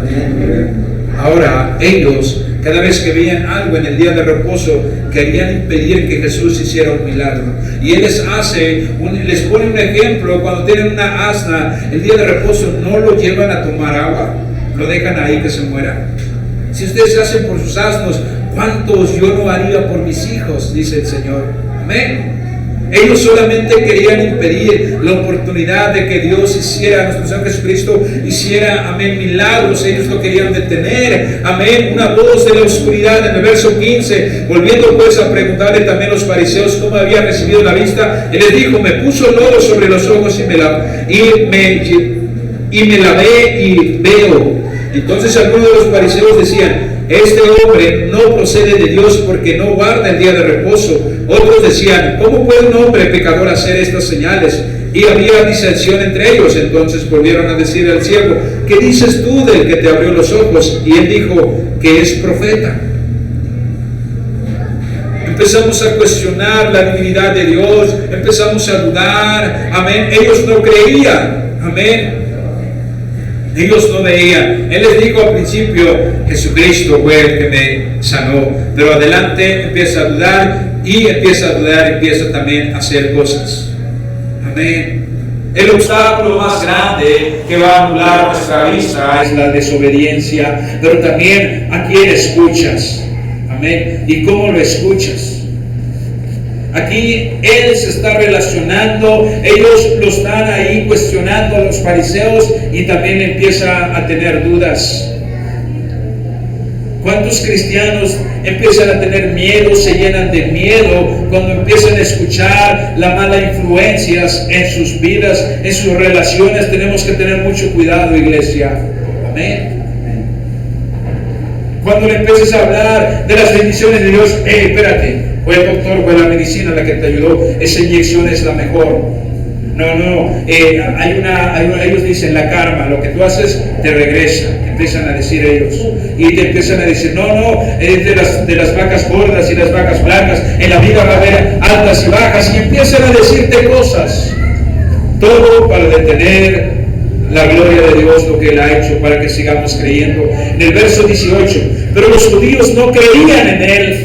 Ahora, ellos, cada vez que veían algo en el día de reposo, querían impedir que Jesús hiciera un milagro. Y Él les pone un ejemplo. Cuando tienen una asna, el día de reposo no lo llevan a tomar agua, lo dejan ahí que se muera. Si ustedes hacen por sus asnos, ¿cuántos yo no haría por mis hijos? Dice el Señor. Amén. Ellos solamente querían impedir la oportunidad de que Dios hiciera, nuestro Señor Jesucristo hiciera, amén, milagros. Ellos lo querían detener, amén. Una voz de la oscuridad en el verso 15, volviendo pues a preguntarle también a los fariseos cómo habían recibido la vista, Él les dijo: me puso lodo sobre los ojos y me lavé y veo. Entonces algunos de los fariseos decían: este hombre no procede de Dios porque no guarda el día de reposo. Otros decían: ¿cómo puede un hombre pecador hacer estas señales? Y había disensión entre ellos. Entonces volvieron a decir al ciego: ¿qué dices tú del que te abrió los ojos? Y él dijo que es profeta. Empezamos a cuestionar la divinidad de Dios, empezamos a dudar, amén. Ellos no creían, amén. Ellos no veían. Él les dijo al principio: Jesucristo fue el que me sanó. Pero adelante empieza a dudar, y empieza también a hacer cosas. Amén. El obstáculo más grande que va a anular nuestra vista es la desobediencia, pero también a quién escuchas. Amén. ¿Y cómo lo escuchas? Aquí Él se está relacionando, ellos lo están ahí cuestionando a los fariseos, y también empieza a tener dudas. ¿Cuántos cristianos empiezan a tener miedo, se llenan de miedo cuando empiezan a escuchar las malas influencias en sus vidas, en sus relaciones? Tenemos que tener mucho cuidado, iglesia. Amén. Cuando le empieces a hablar de las bendiciones de Dios: espérate, fue el doctor, fue la medicina la que te ayudó, esa inyección es la mejor. No, ellos dicen la karma, lo que tú haces te regresa, empiezan a decir ellos, y te empiezan a decir: no, de las vacas gordas y las vacas blancas, en la vida va a haber altas y bajas, y empiezan a decirte cosas, todo para detener la gloria de Dios, lo que Él ha hecho, para que sigamos creyendo. En el verso 18, pero los judíos no creían en Él,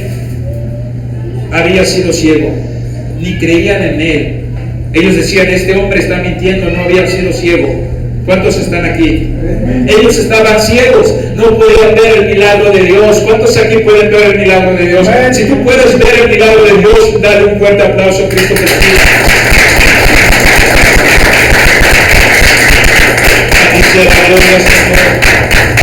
había sido ciego, ni creían en Él. Ellos decían: este hombre está mintiendo, no había sido ciego. ¿Cuántos están aquí? Ellos estaban ciegos, no podían ver el milagro de Dios. ¿Cuántos aquí pueden ver el milagro de Dios? Si tú puedes ver el milagro de Dios, dale un fuerte aplauso a Cristo Jesús.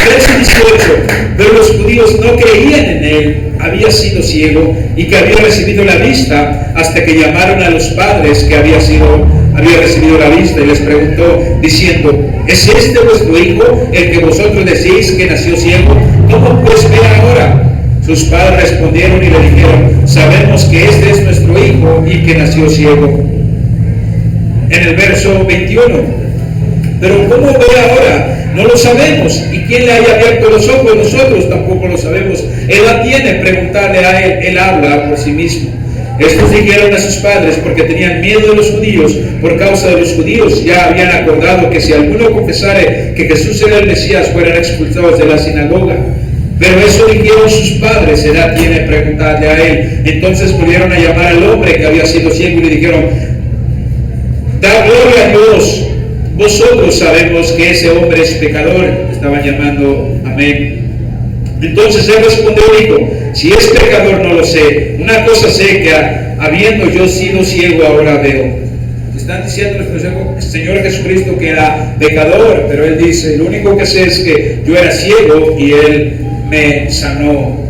Verso 18, pero los judíos no creían en Él, había sido ciego, y que había recibido la vista, hasta que llamaron a los padres que había recibido la vista, y les preguntó diciendo: ¿es este vuestro hijo, el que vosotros decís que nació ciego? ¿Cómo pues ve ahora? Sus padres respondieron y le dijeron: sabemos que este es nuestro hijo y que nació ciego. En el verso 21, pero ¿cómo ve ahora? No lo sabemos. ¿Y quién le haya abierto los ojos? Nosotros tampoco lo sabemos. Él la tiene, preguntarle a él. Él habla por sí mismo. Estos dijeron a sus padres porque tenían miedo de los judíos. Por causa de los judíos ya habían acordado que si alguno confesare que Jesús era el Mesías, fueran expulsados de la sinagoga. Pero eso dijeron sus padres. Él la tiene, preguntarle a él. Entonces volvieron a llamar al hombre que había sido ciego y le dijeron: da gloria a Dios. Vosotros sabemos que ese hombre es pecador. Estaban llamando, amén. Entonces él respondió y dijo: si es pecador no lo sé. Una cosa sé, que habiendo yo sido ciego ahora veo. Están diciendo el Señor Jesucristo que era pecador, pero Él dice: lo único que sé es que yo era ciego y Él me sanó.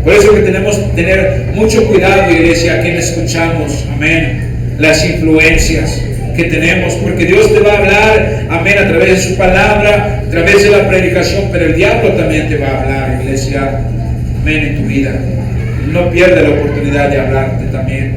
Por eso que tenemos que tener mucho cuidado, iglesia, a quien escuchamos, amén, las influencias que tenemos, porque Dios te va a hablar, amén, a través de su palabra, a través de la predicación, pero el diablo también te va a hablar, iglesia, amén, en tu vida. No pierda la oportunidad de hablarte también.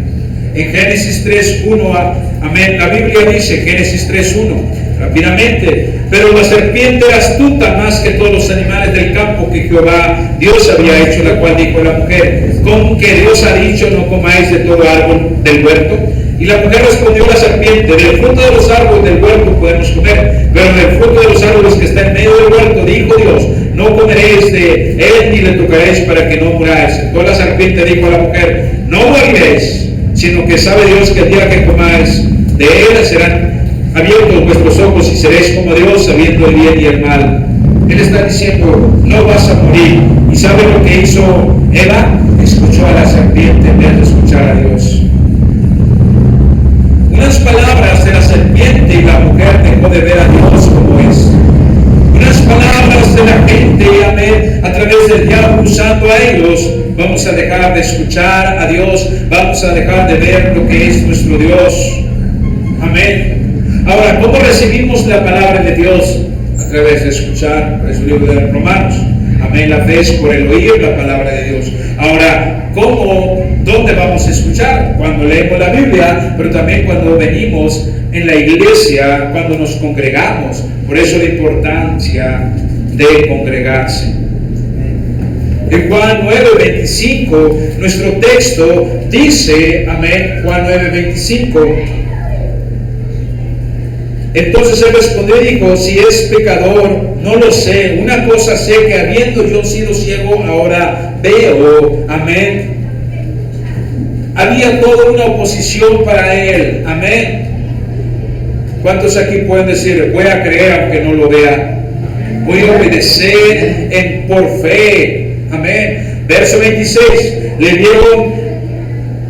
En Génesis 3:1, amén, la Biblia dice, Génesis 3:1, rápidamente: pero la serpiente era astuta más que todos los animales del campo que Jehová Dios había hecho, la cual dijo a la mujer: ¿con que Dios ha dicho, no comáis de todo árbol del huerto? Y la mujer respondió a la serpiente: del fruto de los árboles del huerto podemos comer, pero del fruto de los árboles que está en medio del huerto, dijo Dios, no comeréis de él ni le tocaréis para que no muráis. Entonces la serpiente dijo a la mujer: no moriréis, sino que sabe Dios que el día que comáis de él serán abiertos vuestros ojos y seréis como Dios, sabiendo el bien y el mal. Él está diciendo: no vas a morir. ¿Y sabe lo que hizo Eva? Escuchó a la serpiente en vez de escuchar a Dios. Unas palabras de la serpiente y la mujer dejó de ver a Dios como es. Unas palabras de la gente, amén, a través del diablo usando a ellos, vamos a dejar de escuchar a Dios, vamos a dejar de ver lo que es nuestro Dios. Amén. Ahora, ¿cómo recibimos la palabra de Dios? A través de escuchar, por eso el libro de los Romanos. Amén, la fe es por el oír la palabra de Dios. Ahora, ¿dónde vamos a escuchar? Cuando leemos la Biblia, pero también cuando venimos en la iglesia, cuando nos congregamos. Por eso la importancia de congregarse. En Juan 9:25, nuestro texto dice, amén, Juan 9:25, entonces él respondió y dijo: si es pecador, no lo sé. Una cosa sé, que habiendo yo sido ciego, ahora veo. Amén. Había toda una oposición para él. Amén. ¿Cuántos aquí pueden decir: voy a creer aunque no lo vea? Voy a obedecer por fe. Amén. Verso 26.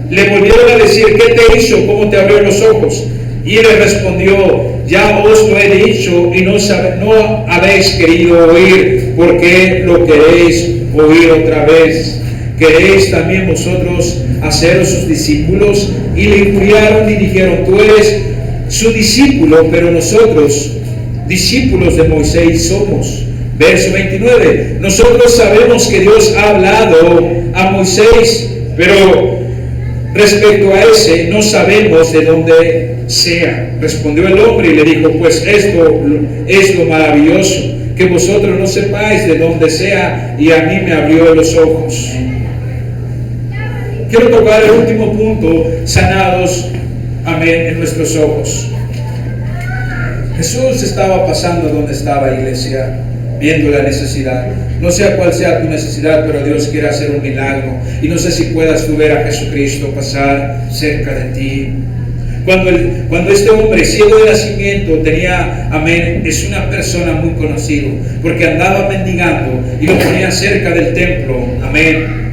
Le volvieron a decir: ¿qué te hizo? ¿Cómo te abrió los ojos? Y él le respondió: ya os lo he dicho y no habéis querido oír. ¿Por qué lo queréis oír otra vez? ¿Queréis también vosotros haceros sus discípulos? Y le injuriaron y dijeron: tú eres su discípulo, pero nosotros discípulos de Moisés somos. Verso 29. Nosotros sabemos que Dios ha hablado a Moisés, pero respecto a ese no sabemos de dónde sea. Respondió el hombre y le dijo: pues esto es lo maravilloso, que vosotros no sepáis de dónde sea, y a mí me abrió los ojos. Quiero tocar el último punto: sanados, amén, en nuestros ojos. Jesús estaba pasando donde estaba, iglesia, viendo la necesidad. No sé cuál sea tu necesidad, pero Dios quiere hacer un milagro. Y no sé si puedas tú ver a Jesucristo pasar cerca de ti. Cuando este hombre ciego de nacimiento tenía, amén, es una persona muy conocida, porque andaba mendigando y lo ponía cerca del templo, amén.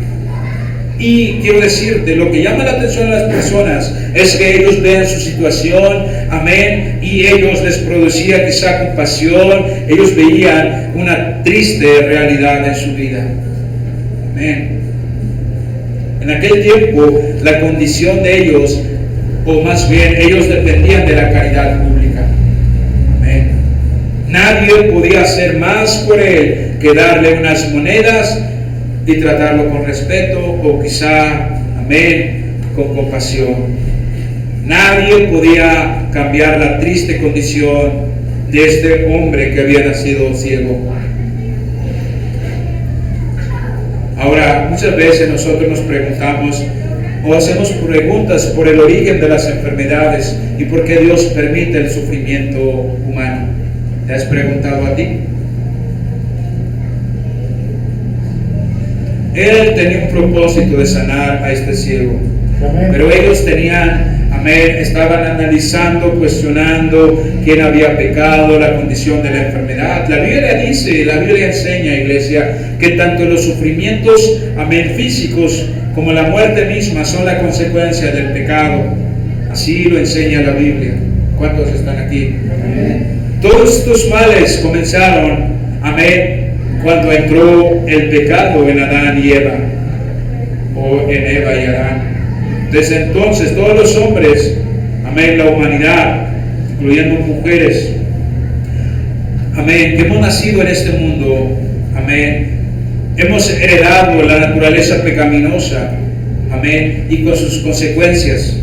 Y quiero decirte, lo que llama la atención a las personas es que ellos vean su situación, amén, y ellos les producía quizá compasión, ellos veían una triste realidad en su vida, amén. En aquel tiempo la condición de ellos, o más bien ellos dependían de la caridad pública, amén. Nadie podía hacer más por él que darle unas monedas y tratarlo con respeto, o quizá, amén, con compasión. Nadie podía cambiar la triste condición de este hombre que había nacido ciego. Ahora, muchas veces nosotros nos preguntamos o hacemos preguntas por el origen de las enfermedades y por qué Dios permite el sufrimiento humano. ¿Te has preguntado a ti? Él tenía un propósito de sanar a este ciego, pero ellos tenían, amén, estaban analizando, cuestionando quién había pecado, la condición de la enfermedad. La Biblia enseña, iglesia, que tanto los sufrimientos, amén, físicos como la muerte misma son la consecuencia del pecado. Así lo enseña la Biblia. ¿Cuántos están aquí? Amén. Todos estos males comenzaron, amén, cuando entró el pecado en Adán y Eva. o en Eva y Adán. Desde entonces todos los hombres, amén, la humanidad, incluyendo mujeres, amén, que hemos nacido en este mundo, amén, hemos heredado la naturaleza pecaminosa, amén, y con sus consecuencias.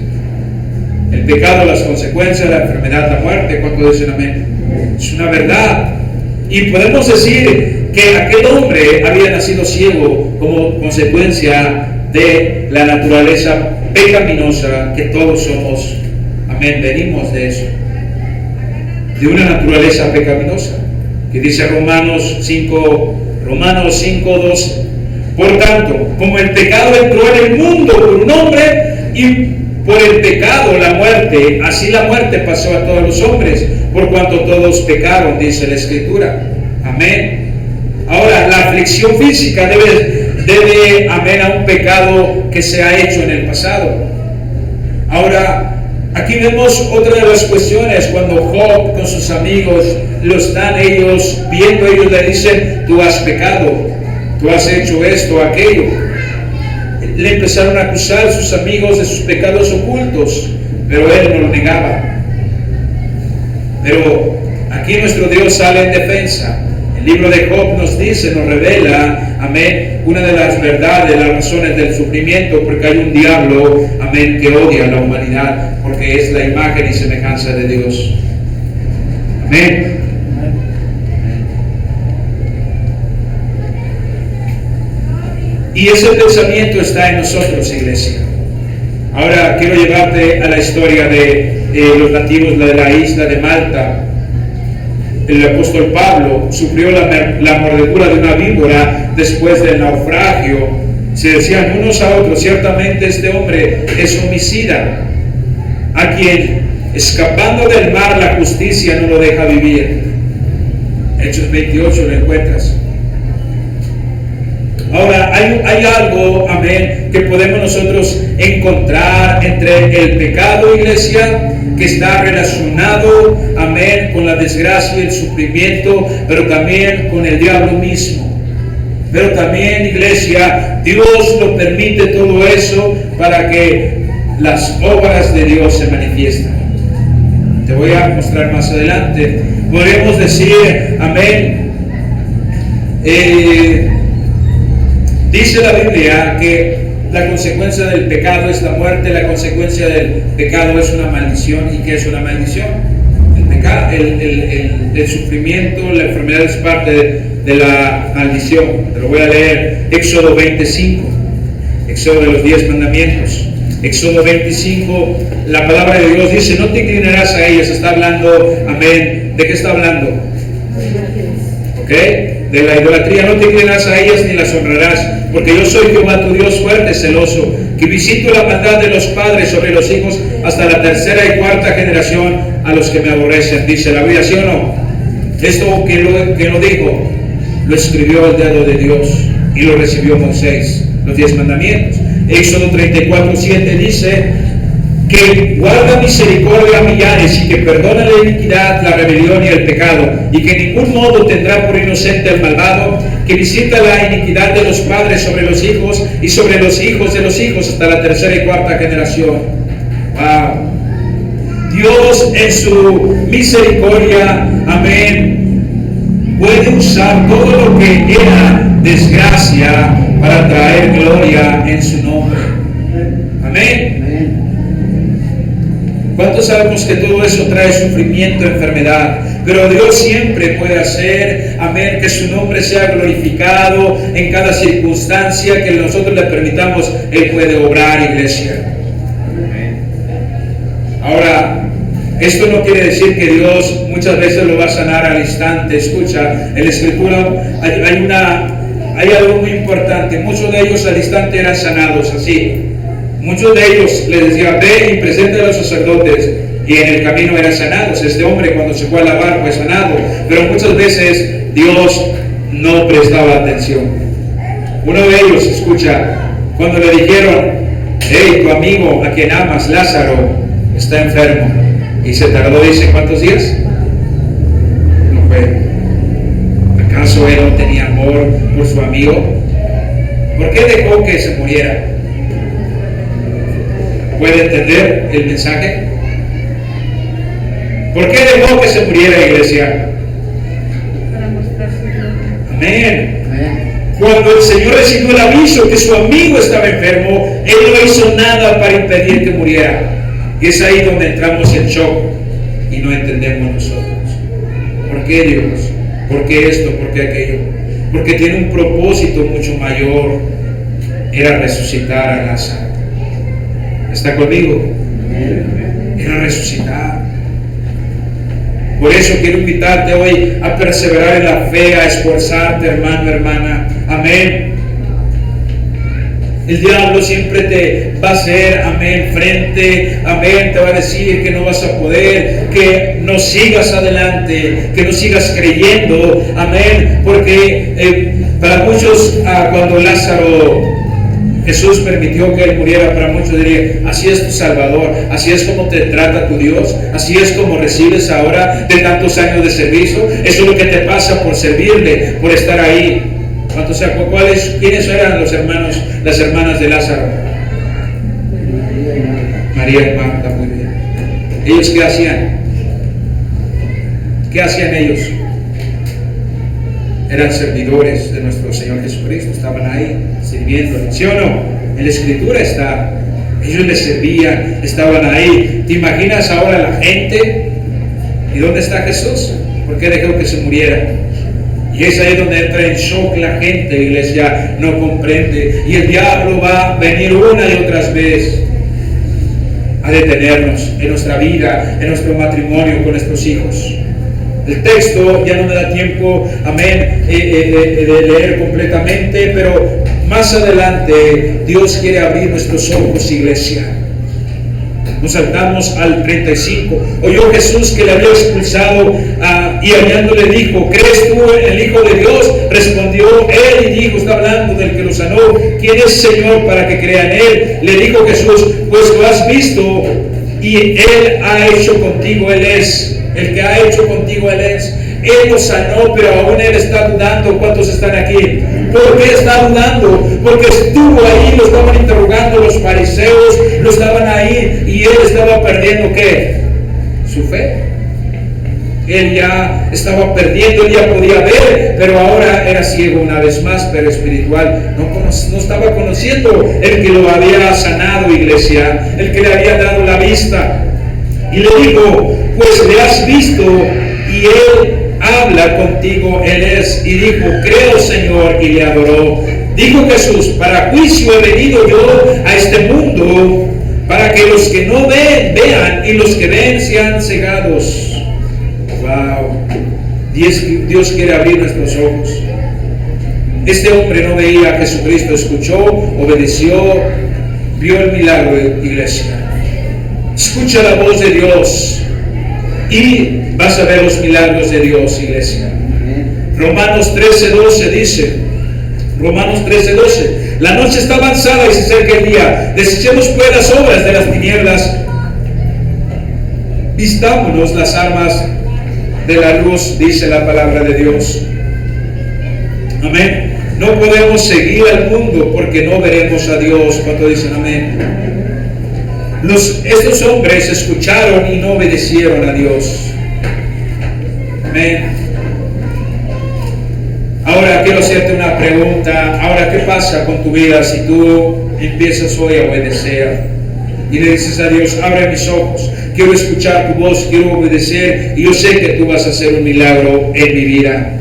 El pecado, las consecuencias, la enfermedad, la muerte. ¿Cuánto dicen amén? Es una verdad. Y podemos decir que aquel hombre había nacido ciego como consecuencia de la naturaleza pecaminosa que todos somos. Amén, venimos de eso, de una naturaleza pecaminosa, que dice Romanos 5:12. Por tanto, como el pecado entró en el mundo por un hombre, y por el pecado la muerte, así la muerte pasó a todos los hombres, por cuanto todos pecaron, dice la Escritura. Amén. Ahora, la aflicción física debe, amén, a un pecado que se ha hecho en el pasado. Ahora, aquí vemos otra de las cuestiones, cuando Job con sus amigos lo están ellos viendo, ellos le dicen: tú has pecado, tú has hecho esto, aquello. Le empezaron a acusar sus amigos de sus pecados ocultos, pero él no lo negaba. Pero aquí nuestro Dios sale en defensa. El libro de Job nos dice, nos revela, amén, una de las verdades, las razones del sufrimiento, porque hay un diablo, amén, que odia a la humanidad, porque es la imagen y semejanza de Dios. Amén. Y ese pensamiento está en nosotros, iglesia. Ahora quiero llevarte a la historia de los nativos de la isla de Malta. El apóstol Pablo sufrió la mordedura de una víbora después del naufragio. Se decían unos a otros: ciertamente este hombre es homicida, a quien escapando del mar la justicia no lo deja vivir. Hechos 28 lo encuentras. Ahora, hay algo, amén, que podemos nosotros encontrar entre el pecado, iglesia, que está relacionado, amén, con la desgracia y el sufrimiento, pero también con el diablo mismo. Pero también, iglesia, Dios lo permite todo eso para que las obras de Dios se manifiesten. Te voy a mostrar más adelante. Podemos decir, amén, dice la Biblia que la consecuencia del pecado es la muerte, la consecuencia del pecado es una maldición. ¿Y qué es una maldición? El pecado, el sufrimiento, la enfermedad es parte de la maldición. Te lo voy a leer. Éxodo 25, Éxodo de los 10 mandamientos. Éxodo 25, la palabra de Dios dice: no te inclinarás a ellas. Está hablando, amén, ¿de qué está hablando? ¿Ok? De la idolatría. No te inclinarás a ellas ni las honrarás, porque yo soy Jehová tu Dios fuerte, celoso, que visito la maldad de los padres sobre los hijos hasta la tercera y cuarta generación a los que me aborrecen. Dice la Biblia, ¿sí o no? Esto que lo dijo, lo escribió el dedo de Dios y lo recibió Moisés, los 10 mandamientos. Éxodo 34:7 dice que guarda misericordia a millares y que perdona la iniquidad, la rebelión y el pecado, y que en ningún modo tendrá por inocente al malvado, que visita la iniquidad de los padres sobre los hijos y sobre los hijos de los hijos hasta la tercera y cuarta generación. Wow. Dios en su misericordia, amén, puede usar todo lo que era desgracia para traer gloria en su nombre. Amén. ¿Cuántos sabemos que todo eso trae sufrimiento, enfermedad? Pero Dios siempre puede hacer, amén, que su nombre sea glorificado en cada circunstancia que nosotros le permitamos. Él puede obrar, iglesia. Amén. Ahora, esto no quiere decir que Dios muchas veces lo va a sanar al instante. Escucha, en la Escritura hay algo muy importante. Muchos de ellos al instante eran sanados así. Muchos de ellos les decía: ve y presenta a los sacerdotes, y en el camino eran sanados. Este hombre, cuando se fue a lavar, fue sanado. Pero muchas veces Dios no prestaba atención. Uno de ellos, escucha, cuando le dijeron: hey, tu amigo a quien amas, Lázaro, está enfermo, y se tardó, dice, ¿cuántos días? No fue. ¿Acaso él no tenía amor por su amigo? ¿Por qué dejó que se muriera? ¿Puede entender el mensaje? ¿Por qué dejó que se muriera, iglesia? Para mostrar su gloria. Amén. Amén. Cuando el Señor recibió el aviso que su amigo estaba enfermo, Él no hizo nada para impedir que muriera. Y es ahí donde entramos en shock y no entendemos nosotros. ¿Por qué Dios? ¿Por qué esto? ¿Por qué aquello? Porque tiene un propósito mucho mayor. Era resucitar a Lázaro. ¿Está conmigo? Era resucitar. Por eso quiero invitarte hoy a perseverar en la fe, a esforzarte, hermano, hermana. Amén. El diablo siempre te va a hacer, amén, frente, amén, te va a decir que no vas a poder, que no sigas adelante, que no sigas creyendo, amén, porque para muchos, cuando Jesús permitió que él muriera, para muchos diría, así es tu Salvador, así es como te trata tu Dios, así es como recibes ahora de tantos años de servicio, eso es lo que te pasa por servirle, por estar ahí. ¿Quiénes eran los hermanos, las hermanas de Lázaro? María y Marta, muy bien. ¿Ellos qué hacían? ¿Qué hacían ellos? Eran servidores de nuestro Señor Jesucristo, estaban ahí sirviendo, ¿sí o no? En la Escritura está, ellos les servían, estaban ahí. ¿Te imaginas ahora la gente? ¿Y dónde está Jesús? ¿Por qué dejó que se muriera? Y es ahí donde entra en shock la gente, iglesia, no comprende. Y el diablo va a venir una y otras veces a detenernos en nuestra vida, en nuestro matrimonio, con nuestros hijos. El texto ya no me da tiempo, amén, de leer completamente, pero más adelante Dios quiere abrir nuestros ojos, iglesia. Nos saltamos al 35. Oyó Jesús que le había expulsado y hallándole dijo, ¿crees tú en el Hijo de Dios? Respondió él y dijo, está hablando del que lo sanó, ¿quién es Señor para que crea en él? Le dijo Jesús, pues lo has visto y él ha hecho contigo, él es. El que ha hecho contigo él es. Él lo sanó, pero aún él está dudando. ¿Cuántos están aquí? ¿Por qué está dudando? Porque estuvo ahí, lo estaban interrogando los fariseos, lo estaban ahí y él estaba perdiendo ¿qué? Su fe. Él ya estaba perdiendo, él ya podía ver, pero ahora era ciego una vez más, pero espiritual. No estaba conociendo el que lo había sanado, iglesia, el que le había dado la vista. Y le dijo, pues le has visto y él habla contigo, él es. Y dijo, creo Señor, y le adoró. Dijo Jesús, para juicio he venido yo a este mundo, para que los que no ven, vean, y los que ven sean cegados. Wow. Dios quiere abrir nuestros ojos. Este hombre no veía a Jesucristo, escuchó, obedeció, vio el milagro, iglesia. Escucha la voz de Dios y vas a ver los milagros de Dios, iglesia. Romanos 13:12 dice, Romanos 13:12, la noche está avanzada y se acerca el día. Desechemos pues las obras de las tinieblas, vistámonos las armas de la luz, dice la palabra de Dios. Amén. No podemos seguir al mundo porque no veremos a Dios. ¿Cuánto dicen amén? Estos hombres escucharon y no obedecieron a Dios. Amén. Ahora quiero hacerte una pregunta. Ahora, ¿qué pasa con tu vida si tú empiezas hoy a obedecer? Y le dices a Dios, abre mis ojos, quiero escuchar tu voz, quiero obedecer, y yo sé que tú vas a hacer un milagro en mi vida.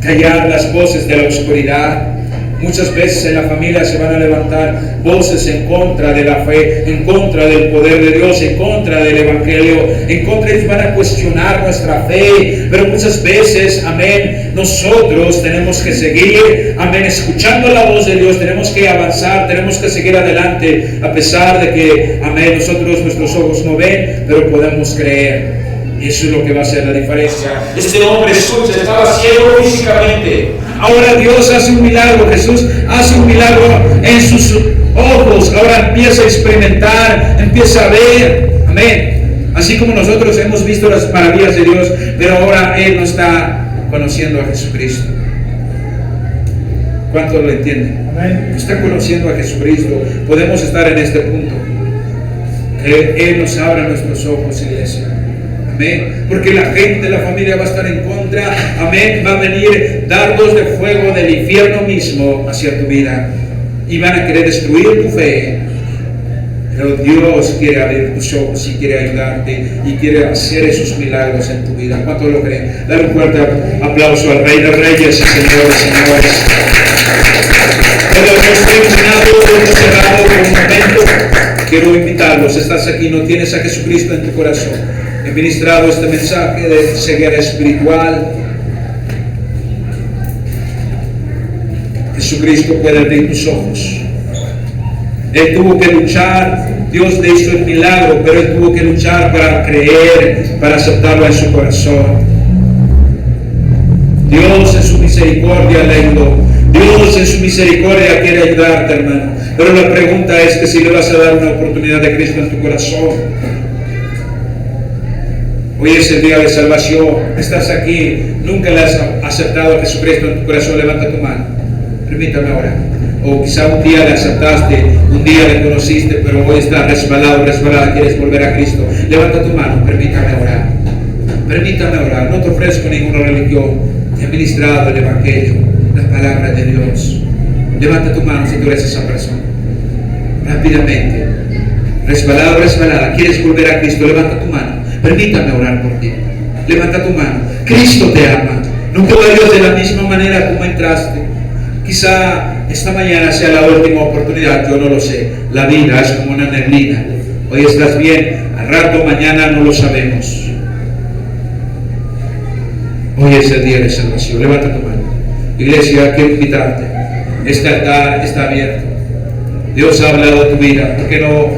Callar las voces de la oscuridad. Muchas veces en la familia se van a levantar voces en contra de la fe, en contra del poder de Dios, en contra del Evangelio, en contra, ellos van a cuestionar nuestra fe, pero muchas veces, amén, nosotros tenemos que seguir, amén, escuchando la voz de Dios, tenemos que avanzar, tenemos que seguir adelante, a pesar de que, amén, nuestros ojos no ven, pero podemos creer. Eso es lo que va a hacer la diferencia. Este hombre, escucha, estaba ciego físicamente. Ahora Dios hace un milagro, Jesús hace un milagro en sus ojos. Ahora empieza a experimentar, empieza a ver. Amén. Así como nosotros hemos visto las maravillas de Dios, pero ahora Él no está conociendo a Jesucristo. ¿Cuántos lo entienden? Amén. Está conociendo a Jesucristo. Podemos estar en este punto. Que Él nos abra nuestros ojos, iglesia. Amén. Porque la gente, la familia va a estar en contra. Amén. Va a venir dardos de fuego del infierno mismo hacia tu vida. Y van a querer destruir tu fe. Pero Dios quiere abrir tus ojos y quiere ayudarte y quiere hacer esos milagros en tu vida. ¿Cuánto lo creen? Dar un fuerte aplauso al Rey de Reyes y Señor de Señores. Pero hemos terminado, hemos cerrado por un momento. Quiero invitarlos. Estás aquí, no tienes a Jesucristo en tu corazón. He ministrado este mensaje de ceguera espiritual. Jesucristo puede abrir tus ojos. Él tuvo que luchar. Dios le hizo el milagro, pero Él tuvo que luchar para creer, para aceptarlo en su corazón. Dios en su misericordia le ayudó. Dios en su misericordia quiere ayudarte, hermano. Pero la pregunta es que si le vas a dar una oportunidad de Cristo en tu corazón. Hoy es el día de salvación. Estás aquí, nunca le has aceptado a Jesucristo en tu corazón. Levanta tu mano. Permítame orar. O quizá un día le aceptaste, un día le conociste, pero hoy estás resbalado, resbalada, quieres volver a Cristo. Levanta tu mano, permítame orar. Permítame orar. No te ofrezco ninguna religión. Te he ministrado el Evangelio, la palabra de Dios. Levanta tu mano si tú eres esa persona. Rápidamente. Resbalado, resbalada, quieres volver a Cristo. Levanta tu mano. Permítame orar por ti. Levanta tu mano. Cristo te ama. No puedo Dios de la misma manera como entraste. Quizá esta mañana sea la última oportunidad, yo no lo sé. La vida es como una neblina. Hoy estás bien, al rato mañana no lo sabemos. Hoy es el día de salvación. Levanta tu mano. Iglesia, quiero invitarte. Este altar está abierto. Dios ha hablado de tu vida. ¿Por qué no